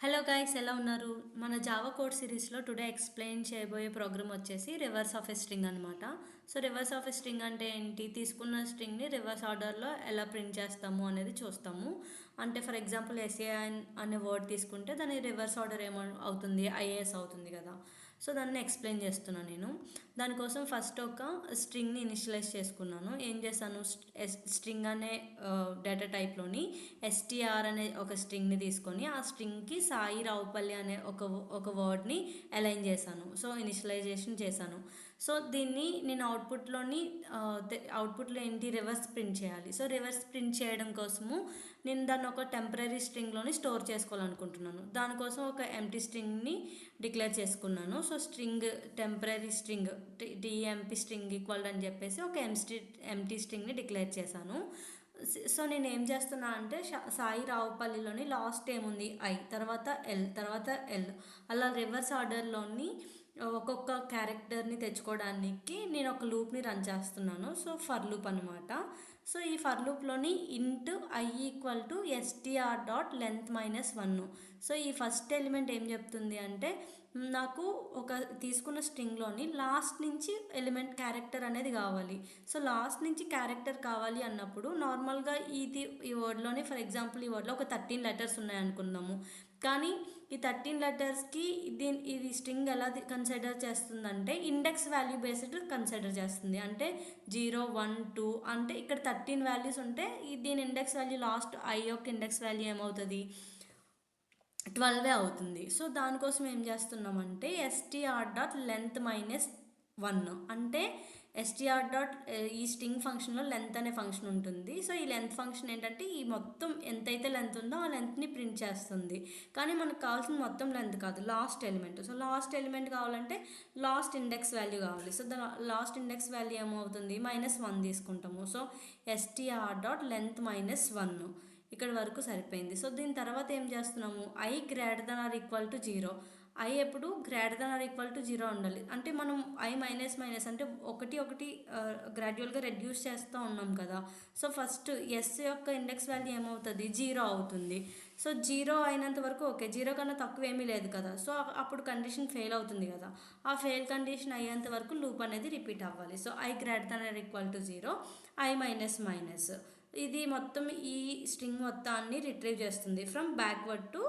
Hello guys, ఎలా ఉన్నారు? మన జావా కోడ్ సిరీస్లో టుడే ఎక్స్ప్లెయిన్ చేయబోయే ప్రోగ్రామ్ వచ్చేసి రివర్స్ ఆఫ్ ఎ స్ట్రింగ్ అనమాట. So reverse of a string అంటే ఏంటి? తీసుకున్న స్ట్రింగ్ని రివర్స్ ఆర్డర్లో ఎలా ప్రింట్ చేస్తాము అనేది చూస్తాము. అంటే ఫర్ ఎగ్జాంపుల్ ఎస్ఏఐ అనే వర్డ్ తీసుకుంటే దాని రివర్స్ ఆర్డర్ ఏమో అవుతుంది, ఐఏఎస్ అవుతుంది కదా. సో దాన్ని ఎక్స్ప్లెయిన్ చేస్తున్నాను నేను. దానికోసం ఫస్ట్ ఒక స్ట్రింగ్ని ఇనిషియలైజ్ చేసుకున్నాను. ఏం చేశాను, స్ట్రింగ్ అనే డేటా టైప్లోని ఎస్టీఆర్ అనే ఒక స్ట్రింగ్ని తీసుకొని ఆ స్ట్రింగ్కి సాయి రావుపల్లి అనే ఒక వర్డ్ని అలైన్ చేశాను. సో ఇనిషియలైజేషన్ చేశాను. సో దీన్ని నేను అవుట్పుట్లో ఏంటి, రివర్స్ ప్రింట్ చేయాలి. సో రివర్స్ ప్రింట్ చేయడం కోసము నేను దాన్ని ఒక టెంపరీ స్ట్రింగ్లోని స్టోర్ చేసుకోవాలనుకుంటున్నాను. దానికోసం ఒక ఎంటీ స్ట్రింగ్ని డిక్లేర్ చేసుకున్నాను. So string temporary string TMP string equal అని చెప్పేసి ఒక ఎంటీ స్ట్రింగ్ని డిక్లేర్ చేశాను. సో నేను ఏం చేస్తున్నా అంటే సాయి రావుపల్లిలోని లాస్ట్ ఏముంది ఐ, తర్వాత ఎల్, తర్వాత ఎల్, అలా రివర్స్ ఆర్డర్లోని ఒక్కొక్క క్యారెక్టర్ని తెచ్చుకోవడానికి నేను ఒక లూప్ని రన్ చేస్తున్నాను. సో ఫర్ లూప్ అనమాట. సో ఈ ఫర్ లూప్లోని ఇంట్ I equal to STR dot length -1. So ఈ ఫస్ట్ ఎలిమెంట్ ఏం చెప్తుంది అంటే నాకు ఒక తీసుకున్న స్ట్రింగ్లోని లాస్ట్ నుంచి ఎలిమెంట్ క్యారెక్టర్ అనేది కావాలి. సో లాస్ట్ నుంచి క్యారెక్టర్ కావాలి అన్నప్పుడు నార్మల్గా ఈ వర్డ్లోని ఫర్ ఎగ్జాంపుల్ ఈ వర్డ్లో ఒక 13 లెటర్స్ ఉన్నాయనుకుందాము. కానీ ఈ 13 లెటర్స్కి ఇది స్ట్రింగ్ ఎలా కన్సిడర్ చేస్తుందంటే ఇండెక్స్ వాల్యూ బేస్డ్ కన్సిడర్ చేస్తుంది. అంటే 0, 1, 2 అంటే ఇక్కడ 13 వాల్యూస్ ఉంటే దీని ఇండెక్స్ వాల్యూ లాస్ట్ ఐ యొక్క ఇండెక్స్ వాల్యూ ఏమవుతుంది, 12 అవుతుంది. సో దానికోసం ఏం చేస్తున్నామంటే ఎస్టీఆర్ డాట్ లెంత్ -1 అంటే ఎస్టీఆర్ డాట్ ఈ స్ట్రింగ్ ఫంక్షన్లో లెంత్ అనే ఫంక్షన్ ఉంటుంది. సో ఈ లెంత్ ఫంక్షన్ ఏంటంటే ఈ మొత్తం ఎంతైతే లెంత్ ఉందో ఆ లెంత్ని ప్రింట్ చేస్తుంది. కానీ మనకు కావాల్సిన మొత్తం లెంత్ కాదు, last element. So last element కావాలంటే లాస్ట్ ఇండెక్స్ వాల్యూ కావాలి. సో లాస్ట్ ఇండెక్స్ వాల్యూ ఏమవుతుంది, -1 తీసుకుంటాము. సో ఎస్టీఆర్ డాట్ లెంత్ -1 ఇక్కడ వరకు సరిపోయింది. సో దీని తర్వాత ఏం చేస్తున్నాము, i greater than or equal to 0. I ఎప్పుడు greater than or equal to 0 ఉండాలి. అంటే మనం ఐ మైనస్ అంటే ఒకటి గ్రాడ్యువల్గా రెడ్యూస్ చేస్తూ ఉన్నాం కదా. సో ఫస్ట్ ఎస్ యొక్క ఇండెక్స్ వాల్యూ ఏమవుతుంది, 0 అవుతుంది. సో 0 అయినంత వరకు ఓకే, 0 కన్నా తక్కువ ఏమీ లేదు కదా. సో అప్పుడు కండిషన్ ఫెయిల్ అవుతుంది కదా. ఆ ఫెయిల్ కండిషన్ అయ్యేంత వరకు లూప్ అనేది రిపీట్ అవ్వాలి. So I greater than or equal to 0, I minus ఇది మొత్తం ఈ స్ట్రింగ్ మొత్తాన్ని రిట్రీవ్ చేస్తుంది from backward to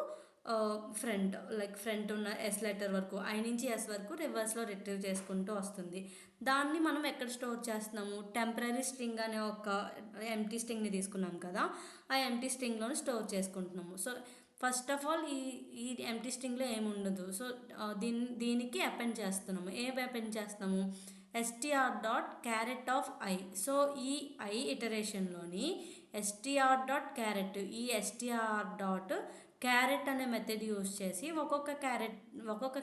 front. Like front ఉన్న ఎస్ లెటర్ వరకు, ఐ నుంచి ఎస్ వరకు రివర్స్లో రిట్రీవ్ చేసుకుంటూ వస్తుంది. దాన్ని మనం ఎక్కడ స్టోర్ చేస్తున్నాము, టెంపరీ స్ట్రింగ్ అనే ఒక ఎంటీ స్ట్రింగ్ని తీసుకున్నాం కదా, ఆ ఎంటీ స్ట్రింగ్లోని స్టోర్ చేసుకుంటున్నాము. సో ఫస్ట్ ఆఫ్ ఆల్ ఈ ఎంటీ స్ట్రింగ్లో ఏముండదు. సో దీనికి అపెండ్ చేస్తున్నాము. ఏం అపెండ్ చేస్తాము, STR dot carrot of I. So ఈ ఐ ఇటరేషన్లోని ఎస్టీఆర్ డాట్ క్యారెట్, ఈ ఎస్టీఆర్ డాట్ క్యారెట్ అనే మెథడ్ యూజ్ చేసి ఒక్కొక్క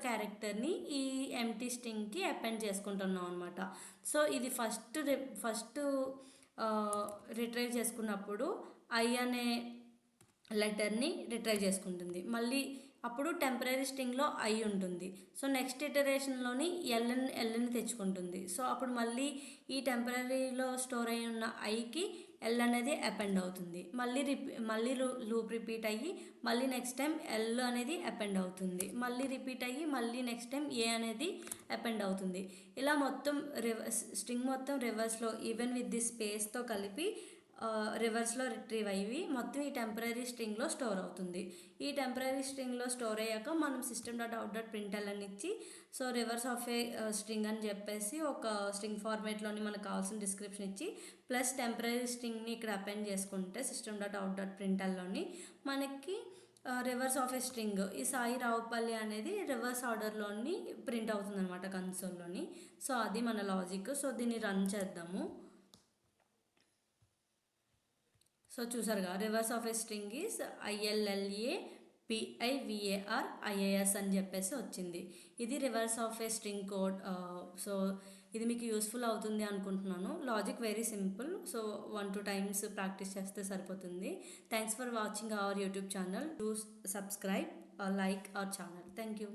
క్యారెక్టర్ని ఈ ఎంటీ స్ట్రింగ్కి అపెండ్ చేసుకుంటున్నాం అనమాట. సో ఇది ఫస్ట్ రిట్రైవ్ చేసుకున్నప్పుడు ఐ అనే లెటర్ని రిట్రైవ్ చేసుకుంటుంది. మళ్ళీ అప్పుడు టెంపరీ స్ట్రింగ్లో ఐ ఉంటుంది. సో నెక్స్ట్ ఇటరేషన్లోని ఎల్ని తెచ్చుకుంటుంది. సో అప్పుడు మళ్ళీ ఈ టెంపరీలో స్టోర్ అయి ఉన్న ఐకి ఎల్ అనేది అపెండ్ అవుతుంది. మళ్ళీ లూప్ రిపీట్ అయ్యి మళ్ళీ నెక్స్ట్ టైం ఎల్ అనేది అపెండ్ అవుతుంది. మళ్ళీ రిపీట్ అయ్యి మళ్ళీ నెక్స్ట్ టైం ఏ అనేది అపెండ్ అవుతుంది. ఇలా మొత్తం స్ట్రింగ్ మొత్తం రివర్స్లో ఈవెన్ విత్ ది స్పేస్తో కలిపి రివర్స్లో రిట్రీవ్ అయ్యి మొత్తం ఈ టెంపరీ స్ట్రింగ్లో స్టోర్ అవుతుంది. ఈ టెంపరీ స్ట్రింగ్లో స్టోర్ అయ్యాక మనం system.out.println అని ఇచ్చి so reverse of a string అని చెప్పేసి ఒక స్ట్రింగ్ ఫార్మేట్లోని మనకు కావాల్సిన డిస్క్రిప్షన్ ఇచ్చి ప్లస్ టెంపరీ స్ట్రింగ్ని ఇక్కడ అపెండ్ చేసుకుంటే system.out.printlnలోని మనకి రివర్స్ ఆఫ్ ఏ స్ట్రింగ్ ఈ సాయి రావుపల్లి అనేది రివర్స్ ఆర్డర్లోని ప్రింట్ అవుతుంది అనమాట కన్సోల్లోని. సో అది మన లాజిక్. సో దీన్ని రన్ చేద్దాము. సో చూసారుగా, reverse of a string is ILLAPIVARIAS అని చెప్పేసి వచ్చింది. ఇది reverse of a string code. So ఇది మీకు యూస్ఫుల్ అవుతుంది అనుకుంటున్నాను. Logic very simple. So 1-2 times practice చేస్తే సరిపోతుంది. Thanks for watching our YouTube channel. Do subscribe, like our channel. Thank you.